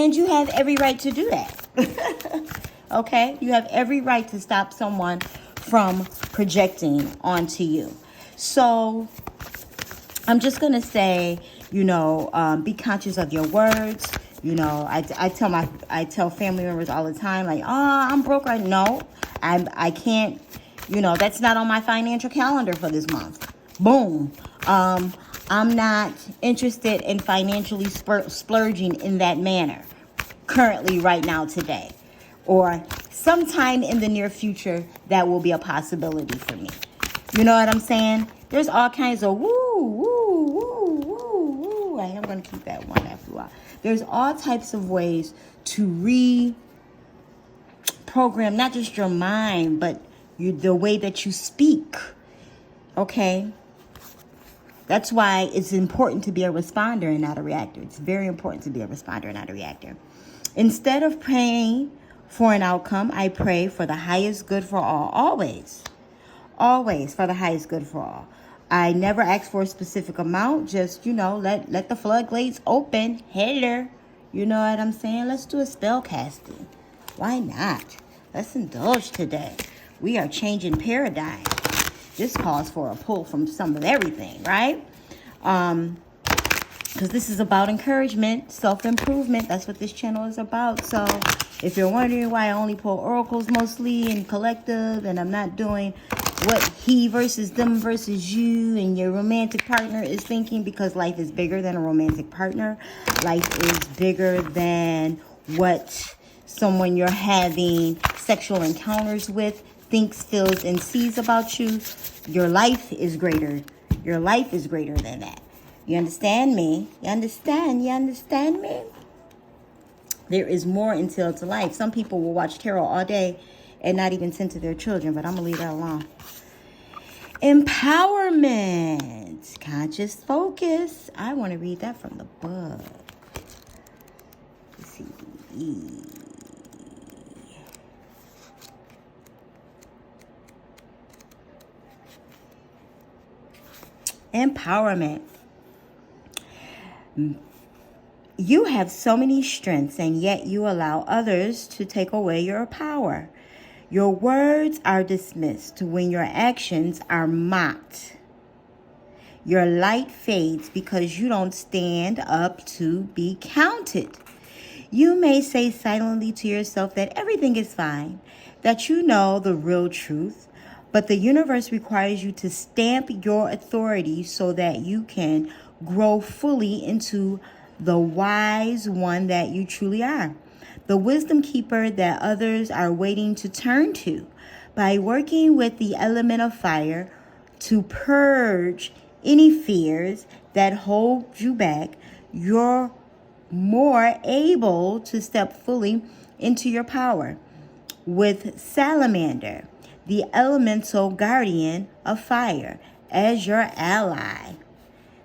And you have every right to do that. Okay? You have every right to stop someone from projecting onto you. So I'm just going to say, be conscious of your words. I tell family members all the time, like, I'm broke right now. I can't, that's not on my financial calendar for this month. Boom. I'm not interested in financially splurging in that manner currently, right now, today. Or sometime in the near future, that will be a possibility for me. You know what I'm saying? There's all kinds of woo. I am going to keep that one after a while. There's all types of ways to reprogram not just your mind, but the way that you speak. Okay? That's why it's important to be a responder and not a reactor. It's very important to be a responder and not a reactor. Instead of praying for an outcome, I pray for the highest good for all. Always. Always for the highest good for all. I never ask for a specific amount. Just, let the floodgates open. Hello. You know what I'm saying? Let's do a spell casting. Why not? Let's indulge today. We are changing paradigm. This calls for a pull from some of everything, right? Because this is about encouragement, self-improvement. That's what this channel is about. So if you're wondering why I only pull oracles mostly and collective, and I'm not doing what he versus them versus you and your romantic partner is thinking, because life is bigger than a romantic partner. Life is bigger than what someone you're having sexual encounters with thinks, feels, and sees about you. Your life is greater. Your life is greater than that. You understand me? You understand? You understand me? There is more until to life. Some people will watch tarot all day and not even tend to their children, but I'm going to leave that alone. Empowerment. Conscious focus. I want to read that from the book. Let's see. Empowerment. You have so many strengths, and yet you allow others to take away your power. Your words are dismissed when your actions are mocked. Your light fades because you don't stand up to be counted. You may say silently to yourself that everything is fine, that you know the real truth, but the universe requires you to stamp your authority so that you can grow fully into the wise one that you truly are. The wisdom keeper that others are waiting to turn to. By working with the element of fire to purge any fears that hold you back, you're more able to step fully into your power. With Salamander, the elemental guardian of fire, as your ally.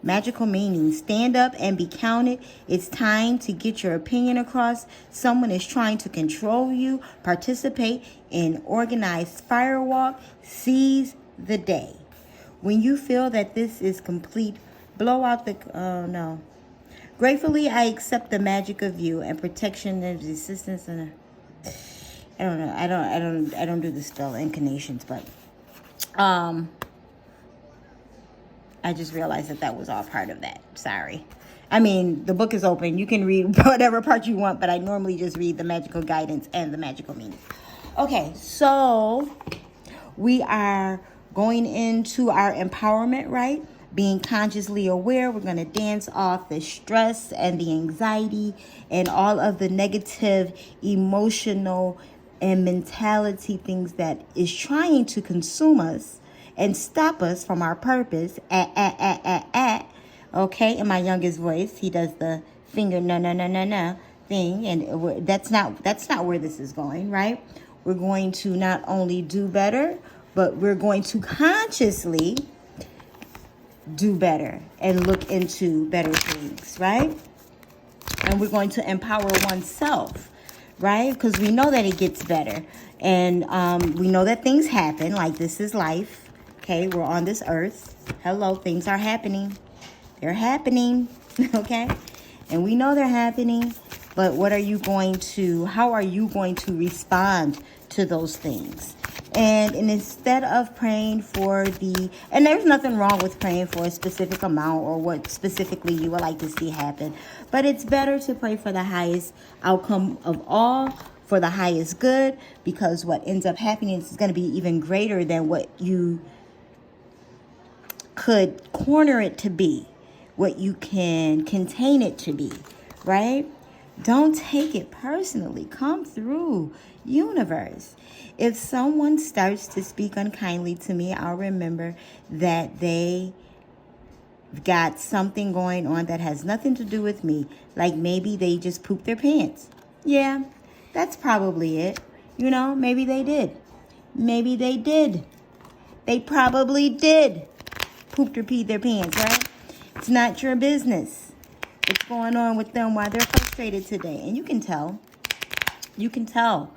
Magical meaning. Stand up and be counted. It's time to get your opinion across. Someone is trying to control you. Participate in organized firewalk. Seize the day. When you feel that this is complete, blow out the... Oh, no. Gratefully, I accept the magic of you and protection and assistance. And I don't know. I don't do the spell inclinations, but... I just realized that was all part of that. Sorry. I mean, the book is open. You can read whatever part you want, but I normally just read the magical guidance and the magical meaning. Okay, so we are going into our empowerment, right? Being consciously aware. We're going to dance off the stress and the anxiety and all of the negative emotional and mentality things that is trying to consume us and stop us from our purpose. Okay, in my youngest voice, he does the finger no thing, and that's not where this is going, right? We're going to not only do better, but we're going to consciously do better and look into better things, right? And we're going to empower oneself, right? Because we know that it gets better, and we know that things happen. Like, this is life. Okay, we're on this earth. Hello, things are happening. They're happening, okay? And we know they're happening. But how are you going to respond to those things? And instead of praying for and there's nothing wrong with praying for a specific amount or what specifically you would like to see happen, but it's better to pray for the highest outcome of all, for the highest good, because what ends up happening is going to be even greater than what you could corner it to be, what you can contain it to be, right? Don't take it personally. Come through, universe. If someone starts to speak unkindly to me, I'll remember that they got something going on that has nothing to do with me. Like maybe they just pooped their pants. Yeah, that's probably it. Maybe they did. Maybe they did. They probably did pooped or peed their pants, right? It's not your business what's going on with them, why they're frustrated today. And you can tell. You can tell.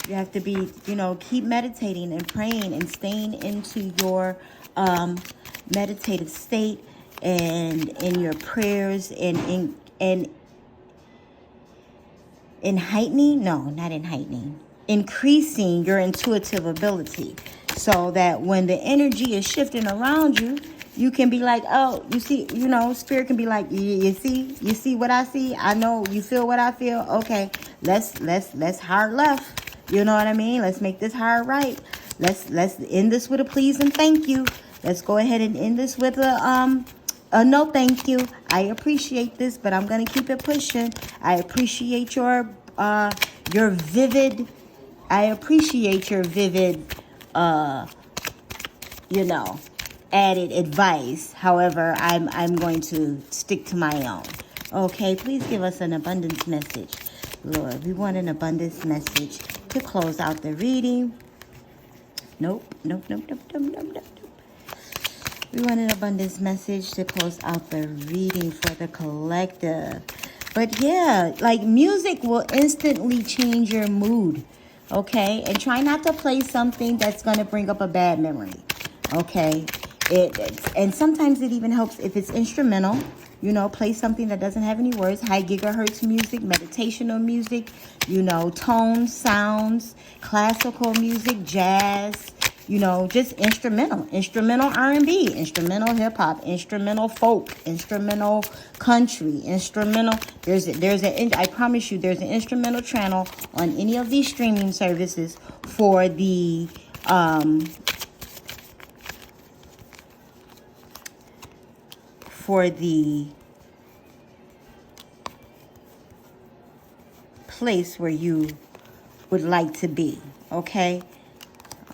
You have to be, keep meditating and praying and staying into your meditative state and in your prayers and in heightening, no, not in heightening, increasing your intuitive ability so that when the energy is shifting around you, you can be like, oh, you see, spirit can be like, you see what I see? I know you feel what I feel. Okay, let's hard left. You know what I mean? Let's make this hard right. Let's end this with a please and thank you. Let's go ahead and end this with a no thank you. I appreciate this, but I'm gonna keep it pushing. I appreciate your vivid. I appreciate your vivid, added advice. However, I'm going to stick to my own. Okay, please give us an abundance message, Lord. We want an abundance message to close out the reading. Nope. We want an abundance message to close out the reading for the collective. But yeah, like music will instantly change your mood. Okay? And try not to play something that's going to bring up a bad memory. Okay? And sometimes it even helps if it's instrumental. Play something that doesn't have any words. High gigahertz music, meditational music, tones, sounds, classical music, jazz, just instrumental R&B, instrumental hip hop, instrumental folk, instrumental country, instrumental. I promise you, there's an instrumental channel on any of these streaming services for the place where you would like to be. Okay.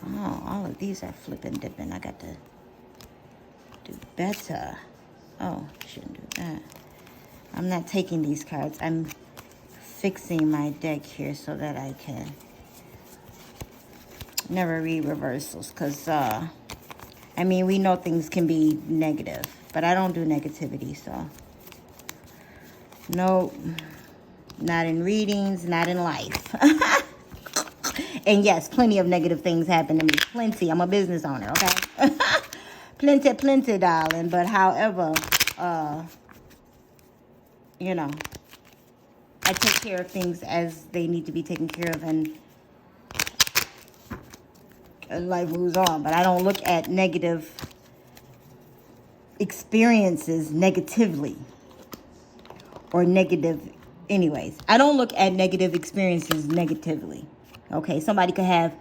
Oh, all of these are flipping, dipping. I got to do better. Oh, shouldn't do that. I'm not taking these cards. I'm fixing my deck here so that I can never read reversals. Because, we know things can be negative. But I don't do negativity, so. Nope. Not in readings, not in life. And yes, plenty of negative things happen to me. Plenty. I'm a business owner, okay? Plenty, darling. But however, I take care of things as they need to be taken care of, and life moves on. But I don't look at negative experiences negatively or negative. Anyways, I don't look at negative experiences negatively. Okay, somebody could have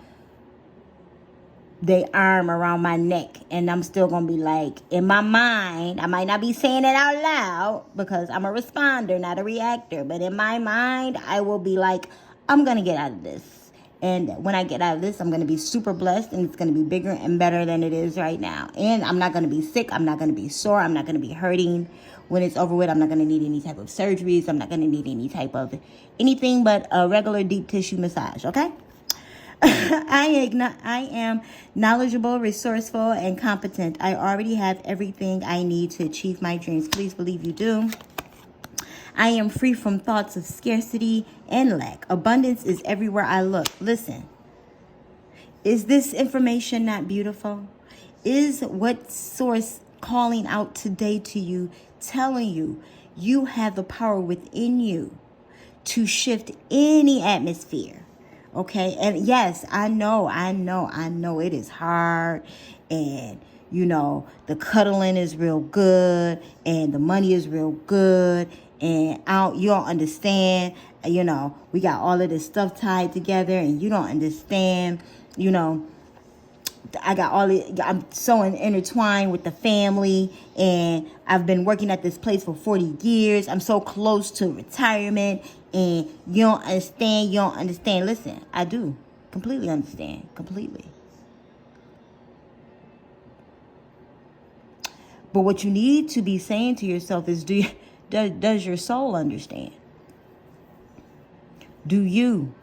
their arm around my neck and I'm still going to be like, in my mind, I might not be saying it out loud because I'm a responder, not a reactor. But in my mind, I will be like, I'm going to get out of this. And when I get out of this, I'm going to be super blessed and it's going to be bigger and better than it is right now. And I'm not going to be sick. I'm not going to be sore. I'm not going to be hurting. When it's over with, I'm not going to need any type of surgeries. I'm not going to need any type of anything but a regular deep tissue massage, okay? I am knowledgeable, resourceful, and competent. I already have everything I need to achieve my dreams. Please believe you do. I am free from thoughts of scarcity and lack. Abundance is everywhere I look. Listen, is this information not beautiful? Is what source calling out today to you, telling you you have the power within you to shift any atmosphere. Okay. And yes, I know it is hard, and the cuddling is real good, and the money is real good, and you don't understand, we got all of this stuff tied together, and you don't understand, I'm so intertwined with the family, and I've been working at this place for 40 years. I'm so close to retirement, and you don't understand. Listen, I do completely understand, completely. But what you need to be saying to yourself is, does your soul understand? Do you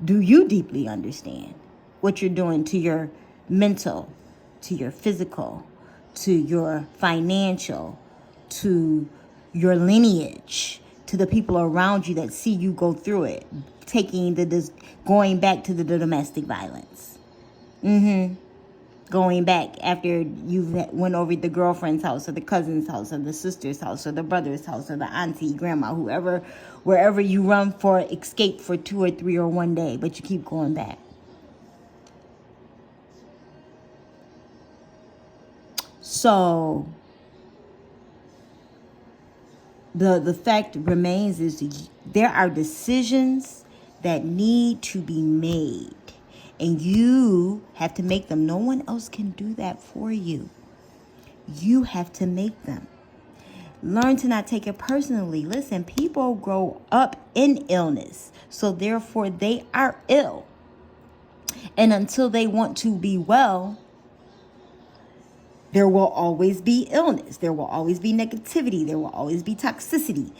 deeply understand what you're doing to your mental, to your physical, to your financial, to your lineage, to the people around you that see you go through it, going back to the domestic violence? Going back after you went over the girlfriend's house, or the cousin's house, or the sister's house, or the brother's house, or the auntie, grandma, wherever you run for escape for 2 or 3 or 1 day, but you keep going back. So the fact remains is there are decisions that need to be made, and you have to make them. No one else can do that for you. You have to make them. Learn to not take it personally. Listen, people grow up in illness, so therefore they are ill. And until they want to be well, there will always be illness. There will always be negativity. There will always be toxicity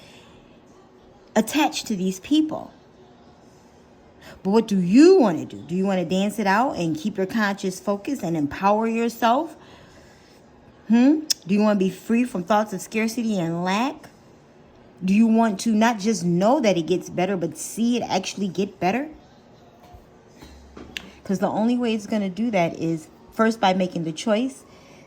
attached to these people. But what do you want to do? Do you want to dance it out and keep your conscious focus and empower yourself? Do you want to be free from thoughts of scarcity and lack? Do you want to not just know that it gets better, but see it actually get better? Because the only way it's going to do that is, first, by making the choice.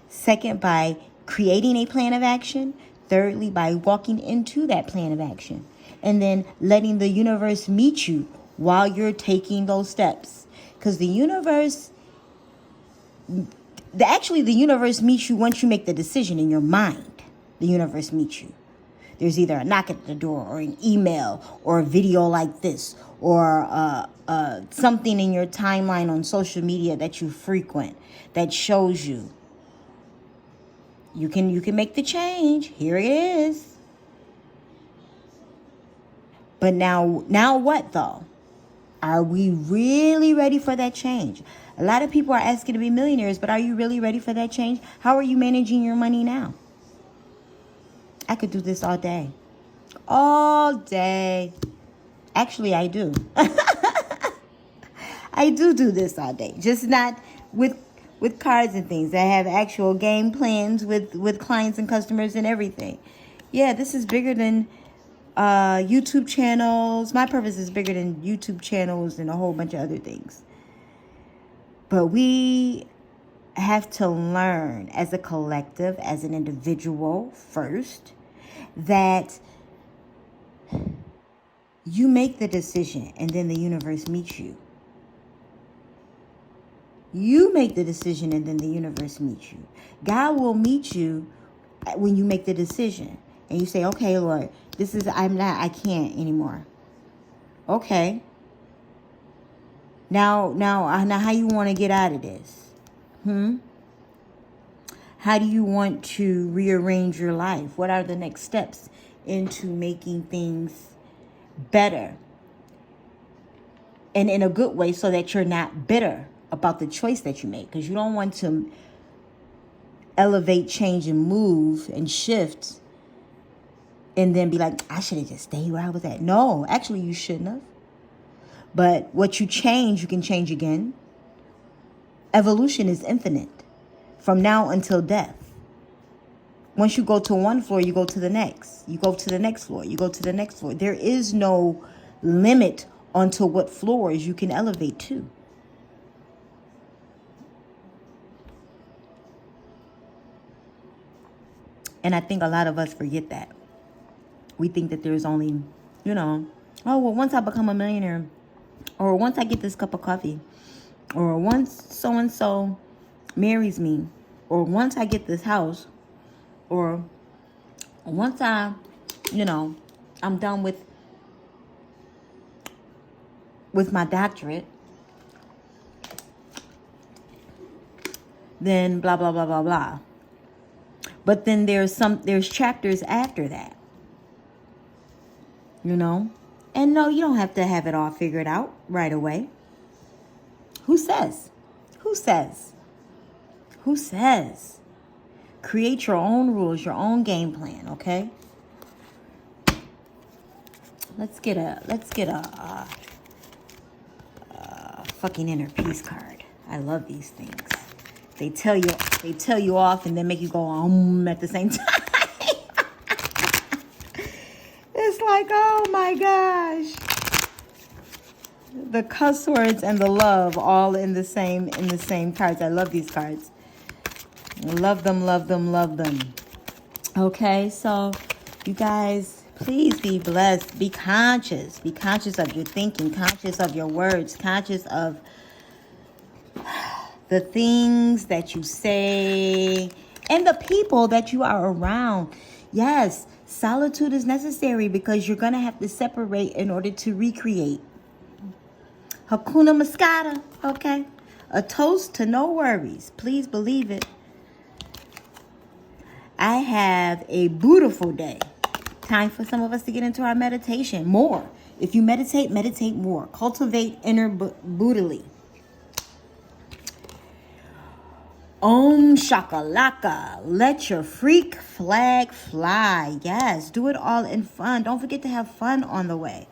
Second, by creating a plan of action. Thirdly, by walking into that plan of action. And then letting the universe meet you while you're taking those steps. Because the universe meets you once you make the decision in your mind. The universe meets you. There's either a knock at the door, or an email, or a video like this, or something in your timeline on social media that you frequent that shows you you can make the change. Here it is. But now what though? Are we really ready for that change? A lot of people are asking to be millionaires, but are you really ready for that change? How are you managing your money now? I could do this all day. All day. Actually, I do. I do this all day. Just not with cards and things. I have actual game plans with clients and customers and everything. Yeah, this is bigger than YouTube channels. My purpose is bigger than YouTube channels and a whole bunch of other things. But we have to learn as a collective, as an individual first, that you make the decision and then the universe meets you. You make the decision and then the universe meets you. God will meet you when you make the decision. And you say, okay, Lord, I can't anymore. Okay. Now how you want to get out of this? How do you want to rearrange your life? What are the next steps into making things better? And in a good way, so that you're not bitter about the choice that you make. Because you don't want to elevate, change, and move and shift and then be like, I should have just stayed where I was at. No, actually you shouldn't have. But what you change, you can change again. Evolution is infinite. From now until death. Once you go to one floor, you go to the next. You go to the next floor. You go to the next floor. There is no limit onto what floors you can elevate to. And I think a lot of us forget that. We think that there's only, Oh, well, once I become a millionaire, or once I get this cup of coffee, or once so-and-so marries me, or once I get this house, or once I'm done with my doctorate, then blah, blah, blah, blah, blah. But then there's chapters after that, And no, you don't have to have it all figured out right away. Who says? Who says? Who says? Create your own rules, your own game plan, okay? Let's get a fucking inner peace card. I love these things. They tell you off and then make you go at the same time. It's like, oh my gosh. The cuss words and the love all in the same cards. I love these cards. Love them, love them, love them. Okay, so you guys, please be blessed. Be conscious. Be conscious of your thinking, conscious of your words, conscious of the things that you say and the people that you are around. Yes, solitude is necessary because you're going to have to separate in order to recreate. Hakuna Matata, okay? A toast to no worries. Please believe it. I have a beautiful day. Time for some of us to get into our meditation more. If you meditate, meditate more. Cultivate inner Buddhali. Om shakalaka. Let your freak flag fly. Yes, do it all in fun. Don't forget to have fun on the way.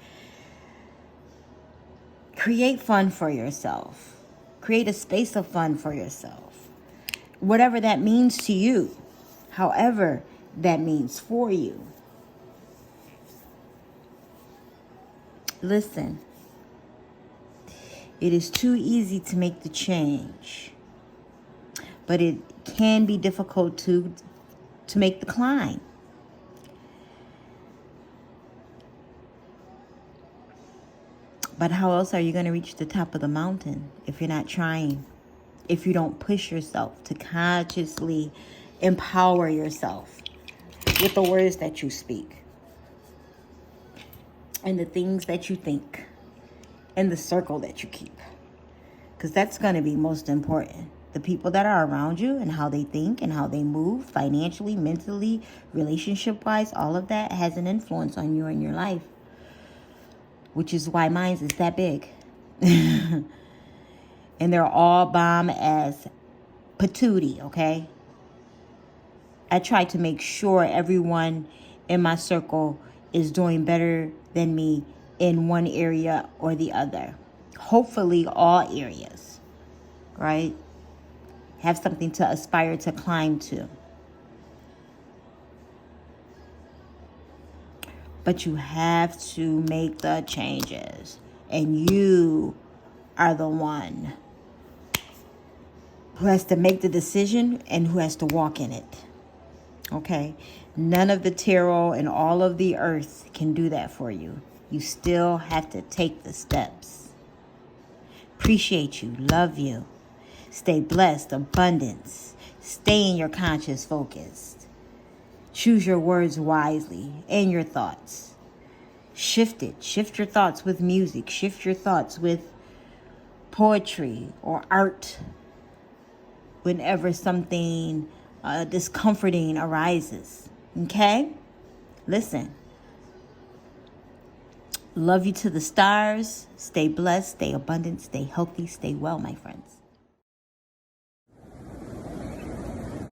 Create fun for yourself. Create a space of fun for yourself. Whatever that means to you. However that means for you. Listen. It is too easy to make the change. But it can be difficult to make the climb. But how else are you going to reach the top of the mountain if you're not trying? If you don't push yourself to consciously empower yourself with the words that you speak and the things that you think and the circle that you keep. Because that's going to be most important. The people that are around you and how they think and how they move financially, mentally, relationship-wise, all of that has an influence on you and your life. Which is why mine is that big. And they're all bomb as patootie, okay? I try to make sure everyone in my circle is doing better than me in one area or the other. Hopefully all areas, right? Have something to aspire to climb to. But you have to make the changes. And you are the one who has to make the decision and who has to walk in it. Okay? None of the tarot and all of the earth can do that for you. You still have to take the steps. Appreciate you. Love you. Stay blessed. Abundance. Stay in your conscious focus. Choose your words wisely and your thoughts. Shift it. Shift your thoughts with music. Shift your thoughts with poetry or art whenever something discomforting arises. Okay? Listen. Love you to the stars. Stay blessed. Stay abundant. Stay healthy. Stay well, my friends.